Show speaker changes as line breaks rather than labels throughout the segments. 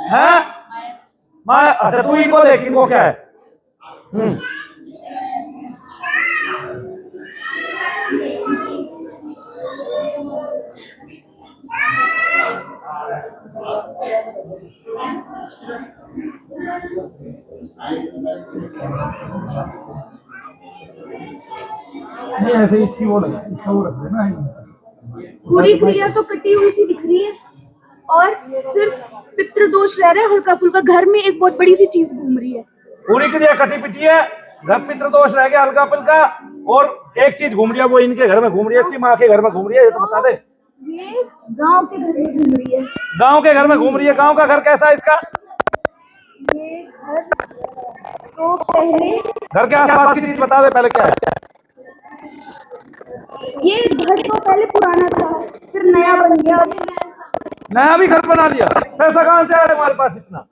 है माया। अच्छा तू इनको देख, इनको क्या है? नहीं ऐसे इसकी वो इसका वो रख देना।
पूरी क्रिया तो कटी हुई सी दिख रही है और सिर्फ पितृदोष रह रहा है हल्का फुल्का। घर में एक बहुत बड़ी सी चीज घूम रही है।
पूरी क्रिया कटी पिटी है, घर पितृदोष रह गया हल्का फुल्का, और एक चीज घूम रही है, वो इनके घर में घूम रही है, इसकी माँ के घर में घूम रही है। ये तो बता दे।
ये गांव के घर में घूम रही है।
गांव के घर में घूम रही है। गांव का घर कैसा है इसका?
ये घर तो पहले
घर के आसपास की चीज बता दे पहले क्या है।
ये घर तो पहले पुराना था, फिर नया बन गया।
नया भी घर बना लिया? पैसा कहाँ से आ रहा है हमारे पास इतना?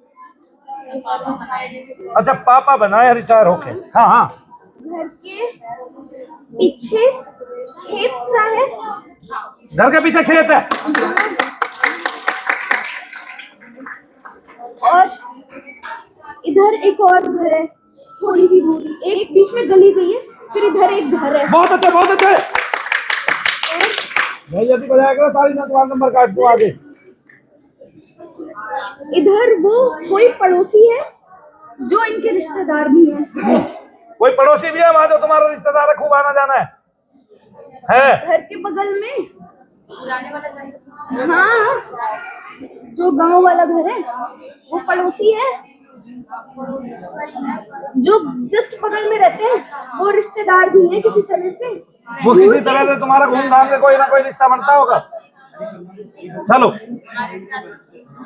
अच्छा पापा बनाए रिटायर होके। हाँ हाँ।
घर के पीछे खेत सा है।
घर के पीछे खेत है
और इधर एक और घर है, थोड़ी सी दूरी, एक बीच में गली गई है, फिर इधर एक घर है।
बहुत अच्छे बहुत अच्छे भाई, अभी बजाया करो ताली ना, तुम्हारा नंबर काट दो आगे।
इधर वो कोई पड़ोसी है जो इनके रिश्तेदार भी है।
कोई पड़ोसी भी है वहां जो तुम्हारा रिश्तेदार है, खूब आना जाना है?
घर के बगल में हाँ, जो गांव वाला घर है वो पड़ोसी है। जो जस्ट बगल में रहते हैं वो रिश्तेदार भी हैं किसी तरह से।
वो किसी तरह से तुम्हारा घूम घाम के कोई ना कोई रिश्ता बनता होगा। चलो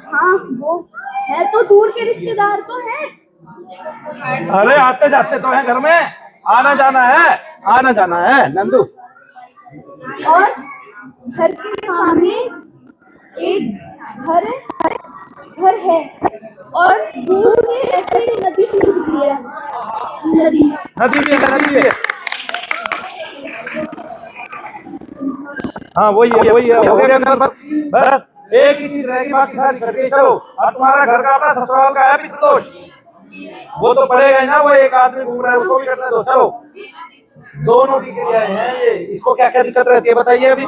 हाँ, वो है तो दूर के रिश्तेदार तो है।
अरे आते जाते तो हैं घर में, आना जाना है, आना जाना है नंदू।
और घर के सामने एक घर है और दूर से ऐसे नदी सी दिख रही है। नदी
भी है, नदी भी है। हाँ वही है वही है, हो गया घर पर। बस एक ही चीज रहेगी, बाकी सारी कट गई। चलो अब तुम्हारा घर का अपना ससुराल का है पितृदोष, वो तो पड़ेगा ही ना। वो एक आदमी घूम रहा है, उसको भी करने दो। चलो दोनों की क्रियाएं हैं ये। इसको क्या क्या दिक्कत रहती है बताइए अभी?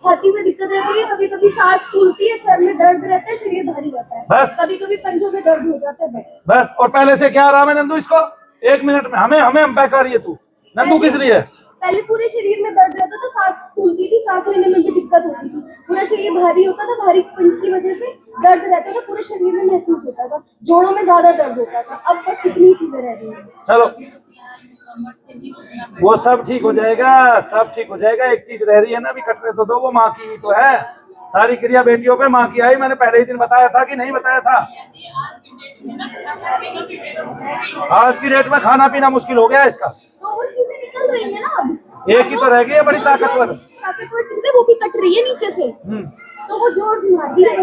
छाती में दिक्कत रहती है, कभी कभी सांस फूलती है, सर में दर्द रहता है, शरीर भारी रहता है,
बस
कभी कभी पंजों में दर्द हो जाता है। बस
बस। और पहले से क्या आराम है नंदू इसको? एक मिनट में हमें हमें हम पैक कर रही है तू। नंदू किस लिए?
पहले पूरे शरीर में दर्द रहता था, सांस फूलती थी, सांस लेने में भी दिक्कत होती थी, पूरा शरीर भारी होता था, भारी की वजह से दर्द रहता था, पूरे शरीर में महसूस होता था, जोड़ों में ज्यादा दर्द होता था। अब बस कितनी चीजें रह रही है।
चलो वो सब ठीक हो जाएगा, सब ठीक हो जाएगा। एक चीज रह रही है ना, अभी कटने तो दो, वो माँ की तो है। सारी क्रिया बेटियों पे माँ की आई। मैंने पहले ही दिन बताया था कि नहीं बताया था? आज की डेट में खाना पीना मुश्किल हो गया इसका।
तो वो चीजें निकल रही है ना अब।
एक ही तो रह गई है बड़ी ताकतवर
चीजें, वो भी कट रही है नीचे से। तो वो जोड़ मारती है।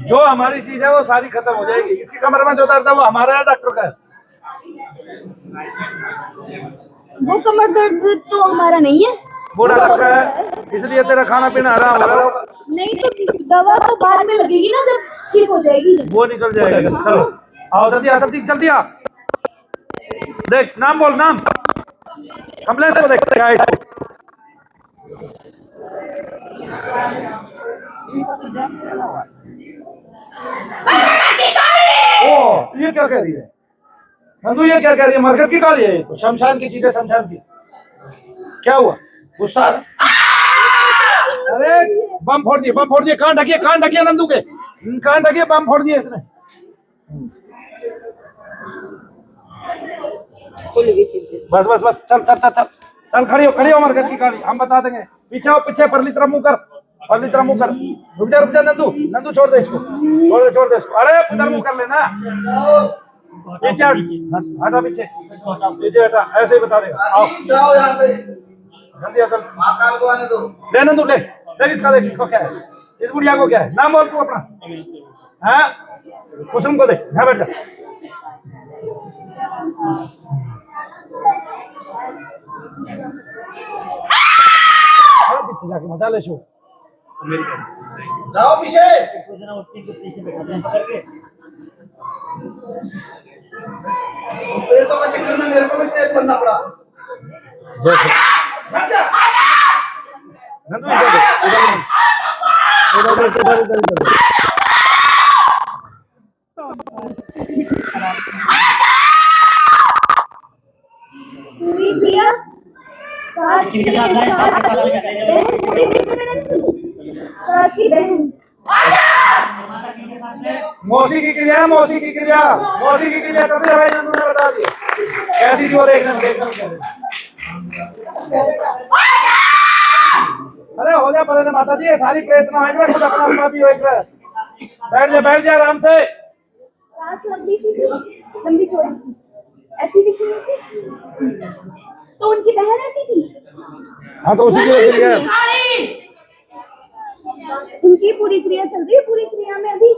जो हमारी चीज है वो सारी खत्म हो जाएगी। इसकी कमर में जो दर्द है वो हमारा है, डॉक्टर का है।
वो कमर दर्द तो हमारा नहीं है,
वो डॉक्टर का है, इसलिए तेरा खाना पीना आराम होगा।
नहीं तो दवा तो बाद में लगेगी ना, जब ठीक हो जाएगी।
वो निकल जाएगा। चलो आओ जल्दी आ, जल्दी जल्दी आ। देख नाम बोल, नाम कमलेश को देख क्या है इसको। ओ ये क्या कह रही है नंदू? ये क्या कह रही है? मरकट की काली है ये तो, शमशान की चीज है, शमशान की। क्या हुआ? गुस्सा? अरे बम फोड़ दिए, बम फोड़ दिए। कान ढकिए, कान ढकिए नंदू के, कान ढकिए। बम फोड़ दिए इसने। बस बस बस, चल चल चल चल चल, खड़ी हो मरकट की काली, हम बता देंगे। पीछे हो, पीछे परली तरफ मुंह कर, परली तरफ मुंह कर। रुक जा नंदू, नंदू छोड़ दे इसको, छोड़ दे इसको। अरे इधर मुंह कर लेना, पीछे हटा, पीछे पीछे हटा, ऐसे ही बता देगा। आओ जाओ यहाँ से, जल्दी आ, जल्दी महाकाल को आने दो। ले नंदू ले, देख इसका, देख इसको क्या है, इस बुढ़िया को क्या है। नाम बोल तू अपना। हाँ कुसुम को देख, यहाँ बैठ जा। पीछे जाके मजा ले शो। जाओ पीछे। प्रेतों का चक्कर में मेरे को भी प्रेत बनना पड़ा। नंदू इधर
पूरी क्रिया सास की बहन
मौसी की क्रिया है, मौसी की क्रिया, मौसी की क्रिया कभी भाई नंदू ने बता दी कैसी थी वो देखना। अरे हो गया पहले माता जी, ये सारी प्रेतना है खुद अपना अपना भी हो। बैठ जा आराम से।
सास लंबी सी थी, लंबी चौड़ी थी, ऐसी दिख रही थी, तो उनकी बहन ऐसी थी।
हाँ तो उसी की क्रिया
उनकी पूरी क्रिया चल रही है, पूरी क्रिया में अभी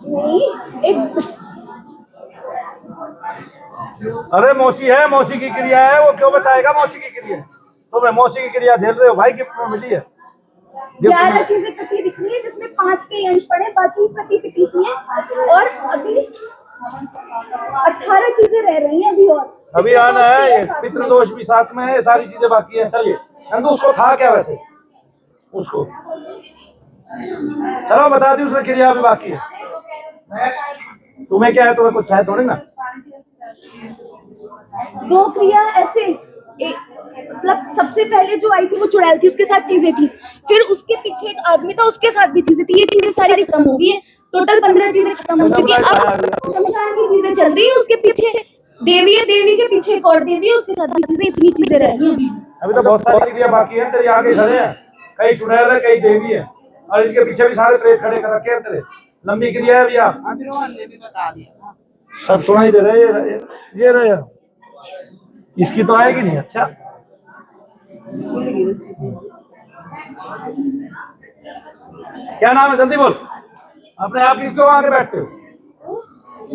नहीं एक।
अरे मौसी है, मौसी की क्रिया है, वो क्यों बताएगा मौसी की क्रिया। तो मैं मौसी की क्रिया झेल रहे हो भाई, गिफ्ट में मिली है।
11 चीजें कटी दिख रही है जिसमें 5 के अंश पड़े, बाकी कटी पिटी सी है। और अभी 18 चीजें रह रही हैं अभी। और
अभी आना है, ये पितृदोष भी साथ में है, सारी चीजें बाकी है। चलिए नंदू उसको था क्या वैसे उसको, चलो बता दी उसने क्रिया अभी बाकी है। तुम्हें क्या है, तुम्हें कुछ है थोड़ी ना।
2 क्रिया ऐसे, मतलब सबसे पहले जो आई थी वो चुड़ैल थी, उसके साथ चीजें थी। फिर उसके पीछे एक आदमी था, उसके साथ भी चीजें थी। ये चीजें सारी खत्म हो गई है, टोटल 15 चीजें खत्म हो चुकी है। अब शमशान की चीजें चल रही है, उसके पीछे देवी है, देवी के पीछे एक और देवी है, उसके साथ भी चीजें, इतनी चीजें रह रही हैं।
अभी तो बहुत सारी क्रिया बाकी है, तेरे आगे खड़े हैं, कई चुड़ैल है कई देवी है, और इनके पीछे भी सारे प्रेत खड़े कर रखे हैं तेरे। लंबी क्रिया है भैया, सब सुनाई दे रहे हैं। ये रहे, इसकी तो आएगी नहीं। अच्छा क्या नाम है, जल्दी बोल। अपने आप ही क्यों आगे बैठते हो।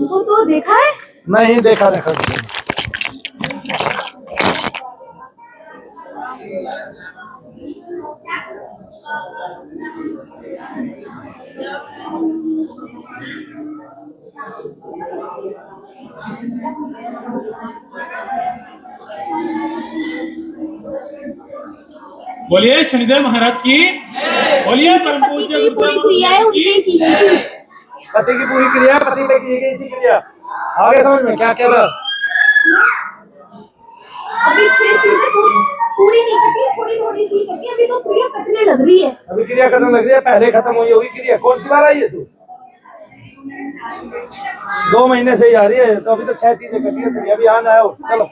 वो तो देखा है,
नहीं देखा देखा।
बोलिए शनिदेव महाराज की, बोलिए परम
पति
पूज्य
की पूरी क्रिया है उनके की गई थी।
पति की पूरी क्रिया, पति पे की गई थी क्रिया। आगे समझ में क्या कह रहा।
अभी 6 चीजें पूरी नहीं कटी, थोड़ी थोड़ी सी कटी, अभी तो क्रिया कटने लग रही है।
अभी क्रिया खत्म लग रही है, पहले खत्म हुई होगी क्रिया। कौन सी बार आई है तू। 2 महीने से ही आ रही है, तो अभी तो 6 चीजें कटी है तेरी, अभी आना है। चलो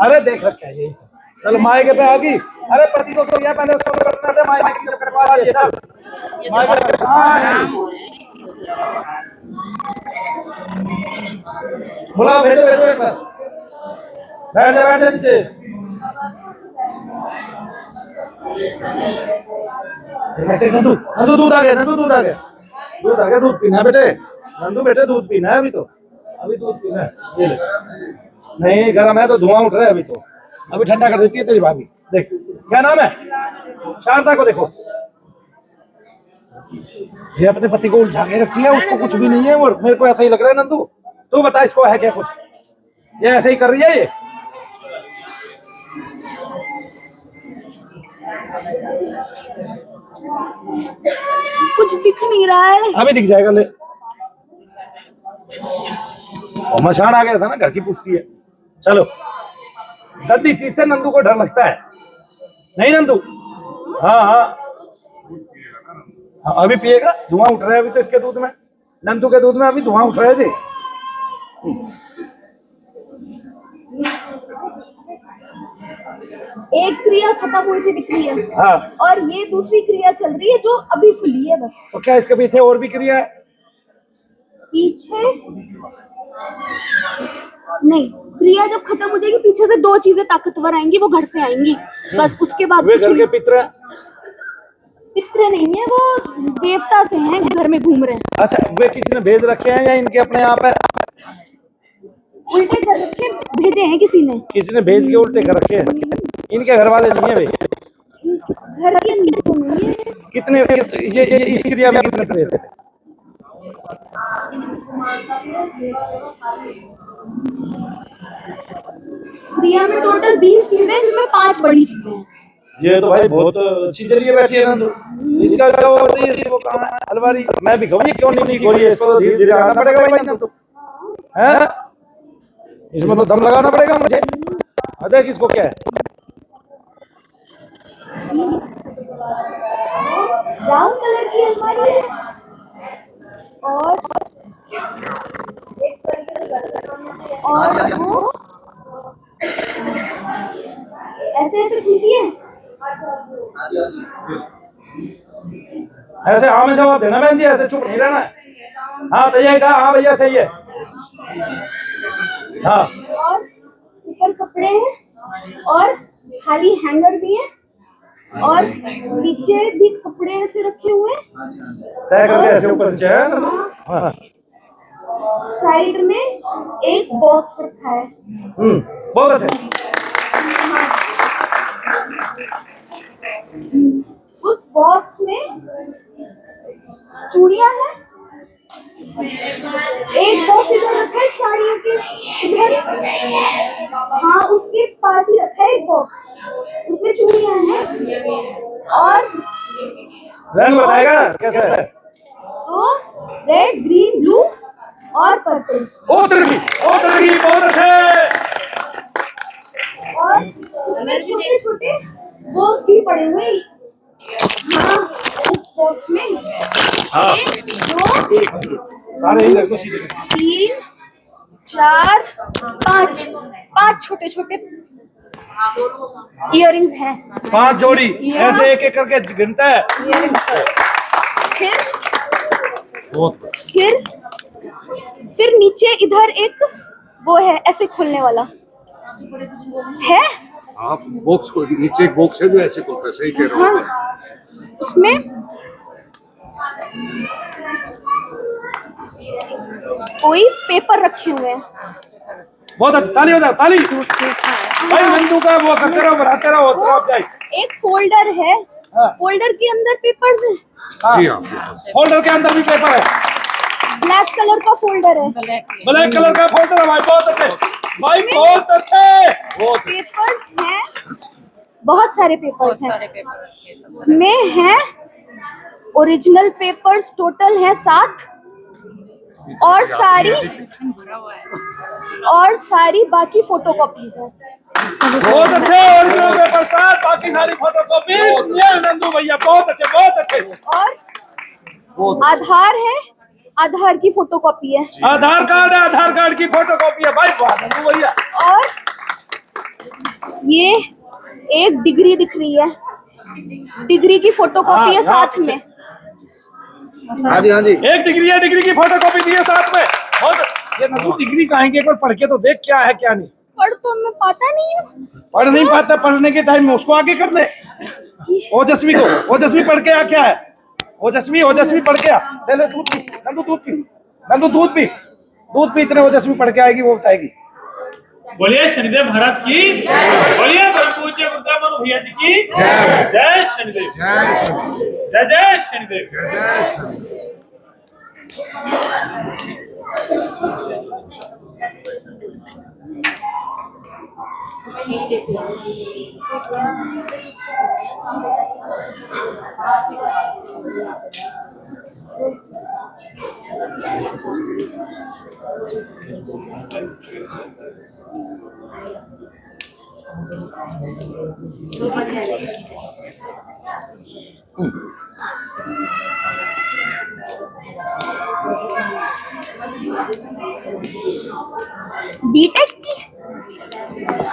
अरे देख रखा है यही सब। चलो मायके पे आ गई। अरे पति को क्रिया पहले उसको करना था, मायके की करवा दिए। चल मायके पे बोला भेजो भेजो एक बार। बैठ जा नीचे। नंदू नंदू दूध आ गया, नंदू दूध आ गया, दूध आ गया। दूध पीना है बेटे, नंदू बेटे दूध पीना है। अभी तो अभी दूध पीना है, ये ले। नहीं गर्म है तो धुआं उठ रहा है अभी तो, अभी ठंडा कर देती है तेरी भाभी। देख क्या नाम है, शारदा को देखो। ये अपने पति को उलझा के रखती है, उसको कुछ भी नहीं है। और मेरे को ऐसा ही लग रहा है। नंदू तू बता इसको है क्या कुछ, ये ऐसे ही कर रही है ये।
कुछ दिख नहीं रहा है,
अभी दिख जाएगा। ले मशान आ गया था ना, घर की पूछती है। चलो गंदी चीज से नंदू को डर लगता है। नहीं नंदू, हाँ हाँ अभी पिएगा। धुआं उठ रहा है अभी तो इसके दूध में, नंदू के दूध में अभी धुआं उठ रहा है जी।
एक क्रिया खत्म हुई सी दिख रही है।
हाँ
और ये दूसरी क्रिया चल रही है जो अभी खुली है बस।
तो क्या इसके पीछे और भी क्रिया है।
पीछे नहीं, क्रिया जब खत्म हो जाएगी पीछे से 2 चीजें ताकतवर आएंगी, वो घर से आएंगी बस। उसके बाद
वे
कुछ
घर के पित्र
पितृ नहीं है, वो देवता से हैं, घर में घूम रहे हैं।
अच्छा वे किसी ने भेज रखे हैं या इनके अपने आप है।
उल्टे कर रखे भेजे हैं किसी ने।
किसी ने भेज के उल्टे कर रखे हैं। इनके घर वाले नहीं है वे।
घर के अंदर तो नहीं है।
कितने ये इस क्रिया में कितने प्रेत थे?
क्रिया में टोटल 20 चीजें जिसमें 5 बड़ी चीजें हैं।
ये तो भाई बहुत अच्छी चलिए बैठी है ना। तो इसका क्या वो बताइए, इसको कहाँ है अलमारी? मैं भी कहूँ ये क्यों नहीं खोली है, इसको तो धीरे धीरे आना पड़ेगा भाई ना। तो है इसमें तो दम लगाना पड़ेगा मुझे। देख इसको क्या है।
ब्राउन कलर की अलमारी है और वो ऐसे ऐसे खुलती है।
ऐसे हाँ में जवाब देना बहन जी, ऐसे चुप नहीं रहना है। हाँ भैया कहा, हाँ भैया सही है। हाँ
और ऊपर कपड़े हैं और खाली हैंगर भी है और नीचे भी कपड़े ऐसे रखे हुए हैं।
तय करके ऐसे ऊपर नीचे है ना। हाँ
साइड में एक बॉक्स रखा है।
बहुत अच्छा।
उस बॉक्स में चूड़ियां हैं। एक बॉक्स इधर रखा है साड़ियों के इधर। हाँ उसके पास ही रखा है एक बॉक्स, उसमें चूड़ियां हैं और
रंग बताएगा कैसे है?
तो रेड ग्रीन ब्लू और पर्पल
ओ तरक्की बहुत अच्छे।
और छोटे छोटे वो भी पड़े हुए हैं। हाँ उस बॉक्स में
हाँ
1 2
सारे ही देखो सीधे।
3 4 5 छोटे छोटे इयररिंग्स हैं।
5 जोड़ी ऐसे एक एक करके गिनता है।
फिर नीचे इधर एक वो है ऐसे खोलने वाला है।
आप बॉक्स को नीचे एक बॉक्स है जो ऐसे खुलता है, सही कह रहे हो।
हाँ उसमें कोई पेपर रखे हुए हैं।
बहुत अच्छा, ताली बजाओ ताली। भाई नंदू का वो करते रहो, बढ़ाते रहो,
वो
आप जाए।
एक फोल्डर है।
हाँ।
फोल्डर के अंदर पेपर्स हैं।
हाँ
जी हाँ
फोल्डर के अंदर भी पेपर है।
ब्लैक कलर का फोल्डर है।
ब्लैक कलर का फोल्डर है भाई, बहुत अच्छे भाई, बहुत अच्छे।
पेपर्स हैं, बहुत सारे पेपर्स हैं। इसमें हैं ओरिजिनल पेपर्स टोटल हैं 7 और सारी बाकी फोटोकॉपीज हैं।
बहुत अच्छे ओरिजिनल पेपर 7, बाकी सारी फोटोकॉपी। ये नंदू भैया बहुत अच्छे
और आधार है, आधार की फोटोकॉपी है।
आधार कार्ड की फोटोकॉपी है भाई, वाह नंदू भैया।
और ये एक डिग्री दिख रही है, डिग्री की फोटोकॉपी है साथ में।
हाँ जी
एक डिग्री की फोटोकॉपी दी है साथ में। बहुत ये नंदू डिग्री कहाँ है, एक बार पढ़ के तो देख क्या है क्या नहीं।
पढ़ तो मैं पाता नहीं हूँ।
पढ़ नहीं पाता, पढ़ने के टाइम में उसको आगे कर दे। ओजस्वी पढ़ के आ, क्या है ओजस्वी पढ़ के आ। ले दूध पी नंदू, दूध पी इतने ओजस्वी पढ़ के आएगी, वो बताएगी।
बोलिए शनिदेव महाराज की बोलिए परम पूज्य गुरुदेव मनु भैया जी की जय शनिदेव, जय शनिदेव।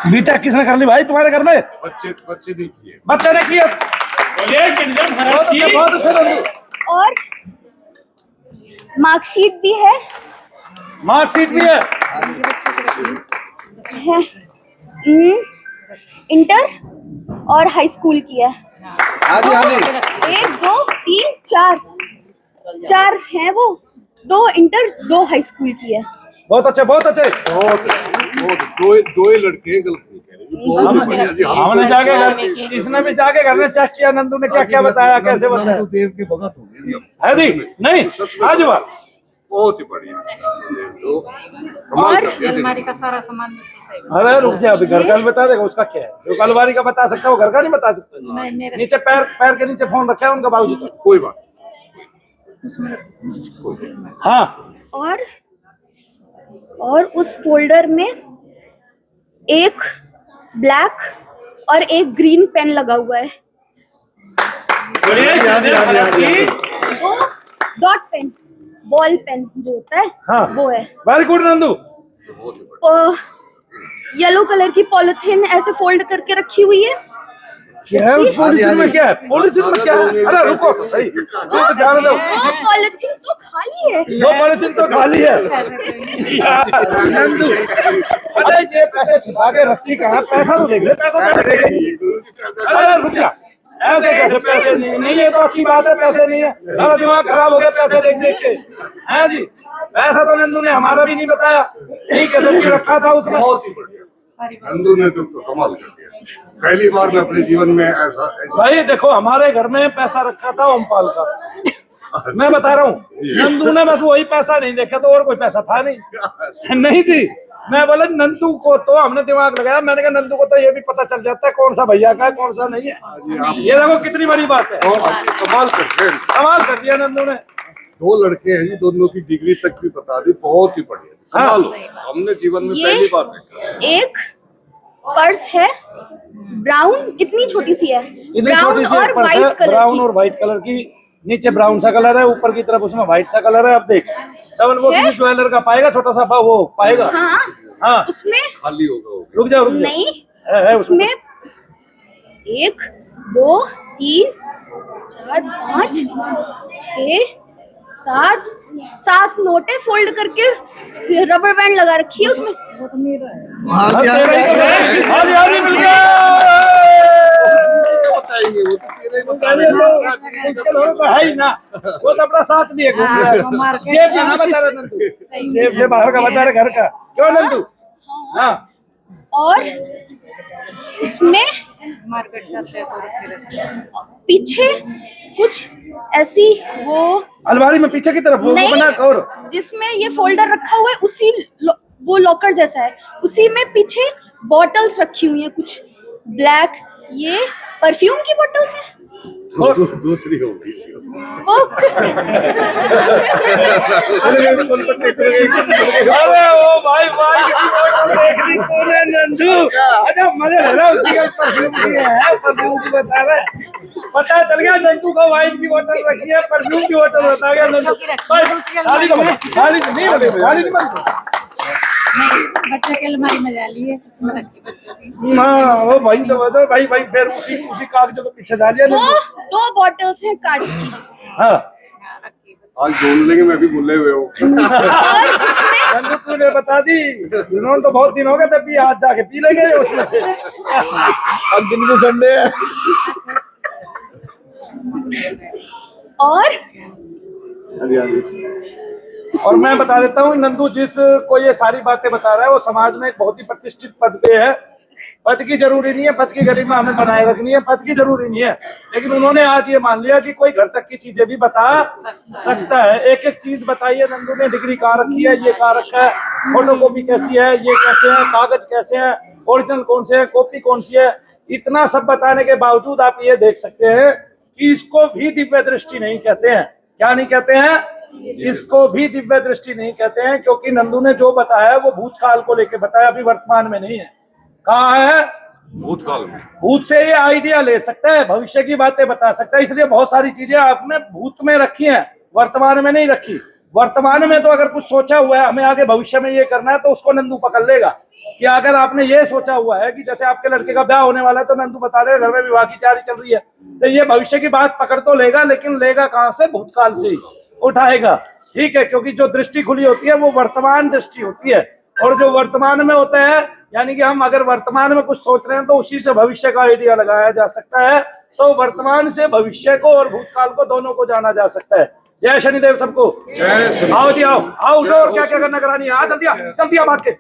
बीटेक किसने कर ली भाई तुम्हारे घर में?
बच्चे नहीं किए,
बच्चे ने किया।
बोलिए शनिदेव महाराज की
बहुत अच्छे नंदू।
और मार्कशीट भी है।
मार्कशीट भी है।
इंटर और हाई स्कूल की है।
हाँ जी
1 2 3 4 है वो, 2 इंटर 2 हाई स्कूल की है।
बहुत अच्छे बहुत अच्छे।
बहुत दो ही लड़के हैं, गलत नहीं कह रहे, बहुत बढ़िया जी।
हमने जाके घर, इसने भी जाके घर में चेक किया नंदू ने क्या क्या बताया, कैसे बताया।
देव की भगत हो गई
है जी नहीं आज बात
बहुत ही बढ़िया, तो कमाल
और
कर दिया जी।
अलमारी का सारा सामान बिल्कुल सही
अरे रुक जा, अभी घर का भी बता देगा उसका क्या है। जो अलमारी का बता सकता है वो घर का नहीं बता सकता।
मैं मेरे
नीचे पैर पैर के नीचे फोन रखा है उनका बाबूजी का।
कोई बात
हाँ
और उस फोल्डर में एक ब्लैक और एक ग्रीन पेन लगा हुआ है।
बोलिए शनिदेव महाराज की
वो डॉट पेन, बॉल पेन जो होता है
हाँ
वो है।
Very good Nandu.
Yellow colour की पॉलिथीन ऐसे फोल्ड करके रखी हुई है।
क्या है उस पॉलिथीन में, क्या है पॉलिथीन में क्या है। अरे रुको तो सही, रुको जाने दो।
वो पॉलिथीन तो खाली है।
वो पॉलिथीन तो खाली है नंदू। अरे ये पैसे छिपा के रखी कहाँ, पैसा तो देख ले, पैसा तो देख ले। अरे रुक जा, ऐसे कैसे पैसे नहीं, नहीं ये तो अच्छी बात है, पैसे नहीं है, सारा दिमाग खराब हो गया पैसे देख देख के। है जी, पैसा तो नंदू ने हमारा भी नहीं बताया, ठीक है जबकि रखा था उसमें।
बहुत ही बढ़िया, नंदू ने तो कमाल कर दिया। पहली बार मैं अपने जीवन में ऐसा
भाई देखो हमारे घर में पैसा रखा था ओमपाल का, मैं बता रहा हूँ। नंदू ने बस वही पैसा नहीं देखा, तो और कोई पैसा था नहीं। नहीं जी, मैं बोला नंदू को तो हमने दिमाग लगाया, मैंने कहा नंदू को तो ये भी पता चल जाता है कौन सा भैया का है कौन सा नहीं है। ये देखो कितनी बड़ी बात है,
कमाल करते हैं।
कमाल कर दिया नंदू ने।
दो लड़के हैं जी, दोनों की डिग्री तक भी बता दी, बहुत ही बढ़िया, कमाल हो। हमने जीवन में
ये
पहली बार देखा।
एक पर्स है, ब्राउन, इतनी छोटी सी है,
इतनी
ब्राउन
छोटी सी
और
एक पर्स
व्हाइट
है,
कलर
ब्राउन
की।
और व्हाइट कलर की, नीचे ब्राउन सा कलर है, ऊपर की तरफ उसमें व्हाइट सा कलर है। अब देख तब वो
है?
किसी ज्वेलर का पाएगा, छोटा सा वो पाएगा।
हाँ
हाँ
उसमें
खाली होगा वो।
रुक जाओ रुक जाओ।
नहीं,
है उसमें
उसमें 1 2 3 4 5 6 7 नोटे फोल्ड करके रबर बैंड लगा रखी है उसमें।
वो तो मेरा है।
हाँ, तेरा ही तो है। हाँ जी, हाँ जी, मिल गया।
चाहिए वो तो तेरे ही बता
अरे तो इसके लोगों को है ही ना, वो तो अपना साथ लिए घूम रहा
वो
है।
मार्केट
जेब से ना बता रहा नंदू, जेब से बाहर का बता रहा घर का, क्यों नंदू। हाँ
और उसमें
मार्केट जाते हैं तो रखे रहते हैं।
पीछे कुछ ऐसी वो
अलमारी में पीछे की तरफ वो
नहीं,
बना और
जिसमें ये फोल्डर रखा हुआ है, उसी वो लॉकर जैसा है, उसी में पीछे बॉटल्स रखी हुई हैं कुछ ब्लैक, ये परफ्यूम की बॉटल्स हैं
दूसरी होगी जी।
वो।
अरे ओ भाई भाई की बोतल देख ली तूने नंदू। अच्छा मजे ले रहा है, उसकी परफ्यूम की है, परफ्यूम की बता रहा है। पता चल गया नंदू को वाइन की बोतल रखी है, परफ्यूम की बोतल बता गया नंदू। खाली तो नहीं बोले, खाली नहीं बनती।
नहीं, बच्चों के अलमारी में डाली है, उसमें रखी बच्चों की।
हाँ वो भाई तो बता भाई भाई, फिर उसी कागजों को पीछे डाल दिया
वो
नंदू।
2 बॉटल्स हैं कांच की।
हाँ
रखी बच्चों
आज बोल लेंगे, मैं भी भूले हुए हूँ।
और उसमें
नंदू तूने बता दी, इन्होंने तो बहुत दिन हो गए तब भी आज जाके पी लेंगे उसमें से। अब दिन भी संडे है।
और
और मैं बता देता हूँ नंदू जिस को ये सारी बातें बता रहा है वो समाज में एक बहुत ही प्रतिष्ठित पद पे है। पद की जरूरी नहीं है, पद की गरिमा हमें बनाए रखनी है, पद की जरूरी नहीं है, लेकिन उन्होंने आज ये मान लिया कि कोई घर तक की चीजें भी बता सकता है। एक एक चीज बताइए नंदू ने, डिग्री कहाँ रखी है, ये कहाँ रखा है, फोटो कॉपी कैसी है, ये कैसे है, कागज कैसे है, ओरिजिनल कौन से है, कॉपी कौन सी है। इतना सब बताने के बावजूद आप ये देख सकते हैं कि इसको भी दिव्य दृष्टि नहीं कहते हैं। क्या नहीं कहते हैं? इसको भी दिव्य दृष्टि नहीं कहते हैं, क्योंकि नंदू ने जो बताया वो भूतकाल को लेके बताया, अभी वर्तमान में नहीं है। कहाँ है?
भूतकाल में।
भूत से ये आइडिया ले सकता है, भविष्य की बातें बता सकता है, इसलिए बहुत सारी चीजें आपने भूत में रखी हैं, वर्तमान में नहीं रखी। वर्तमान में तो अगर कुछ सोचा हुआ है हमें आगे भविष्य में ये करना है तो उसको नंदू पकड़ लेगा। कि अगर आपने ये सोचा हुआ है कि जैसे आपके लड़के का ब्याह होने वाला है तो नंदू बता देगा घर में विवाह की तैयारी चल रही है, तो ये भविष्य की बात पकड़ तो लेगा, लेकिन लेगा कहाँ से? भूतकाल से ही उठाएगा। ठीक है, क्योंकि जो दृष्टि खुली होती है वो वर्तमान दृष्टि होती है, और जो वर्तमान में होता है यानी कि हम अगर वर्तमान में कुछ सोच रहे हैं तो उसी से भविष्य का आइडिया लगाया जा सकता है। तो वर्तमान से भविष्य को और भूतकाल को दोनों को जाना जा सकता है। जय शनिदेव सबको।
जय शनिदेव।
आओ जी आओ, आओ उठो और क्या क्या करना करानी है। आ जल्दी आ भाग के।